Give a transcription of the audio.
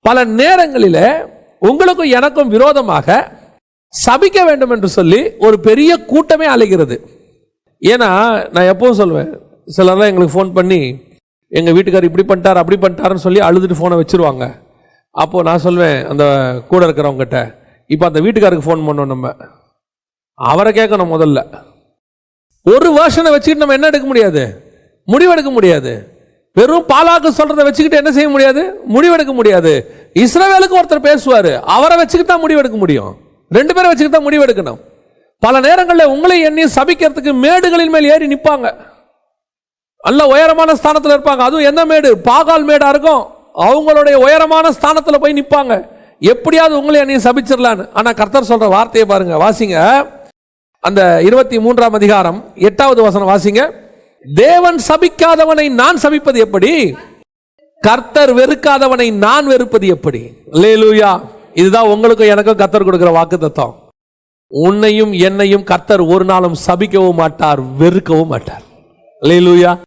பல நேரங்களில் உங்களுக்கும் எனக்கும் விரோதமாக சபிக்க வேண்டும் என்று சொல்லி ஒரு பெரிய கூட்டமே அலைகிறது. ஏன்னா நான் எப்பவும் சொல்வேன், சிலர்லாம் எங்களுக்கு ஃபோன் பண்ணி எங்கள் வீட்டுக்காரர் இப்படி பண்ணிட்டார் அப்படி பண்ணிட்டாருன்னு சொல்லி அழுதுட்டு ஃபோனை வச்சுருவாங்க. அப்போது நான் சொல்வேன் அந்த கூட இருக்கிறவங்ககிட்ட, இப்போ அந்த வீட்டுக்காருக்கு ஃபோன் பண்ணோம், நம்ம அவரை கேட்கணும். முதல்ல ஒரு வேர்ஷனை வச்சுக்கிட்டு நம்ம என்ன எடுக்க முடியாது, முடிவெடுக்க முடியாது. வெறும் பாலாக்கு சொல்றதை வச்சுக்கிட்டு என்ன செய்ய முடியாது, முடிவெடுக்க முடியாது. இஸ்ரவேலுக்கு ஒருத்தர் பேசுவார், அவரை வச்சுக்கிட்டு தான் முடிவெடுக்க முடியும். ரெண்டு பேரை வச்சுக்கிட்டு தான் முடிவெடுக்கணும். பல நேரங்களில் உங்களை எண்ணி சபிக்கிறதுக்கு மேடுகளின் மேல் ஏறி நிற்பாங்க. நல்ல உயரமான ஸ்தானத்தில் இருப்பாங்க. அதுவும் என்ன மேடு, பாகால் மேடா இருக்கும். அவங்களுடைய உயரமான ஸ்தானத்தில் போய் நிற்பாங்க. எப்படியாவது உங்களை எண்ணி சபிச்சிடலான்னு. ஆனால் கர்த்தர் சொல்ற வார்த்தையை பாருங்க, வாசிங்க. அந்த 23ஆம் அதிகாரம் 8வது வசனம் வாசிங்க. தேவன் சபிக்காதவனை நான் சபிப்பது எப்படி, கர்த்தர் வெறுக்காதவனை நான் வெறுப்பது எப்படி. அல்லேலூயா. இதுதான் உங்களுக்கும் எனக்கும் கர்த்தர் கொடுக்கிற வாக்குத்தத்தம். உன்னையும் என்னையும் கர்த்தர் ஒரு நாளும் சபிக்கவும் மாட்டார், வெறுக்கவும் மாட்டார். அல்லேலூயா.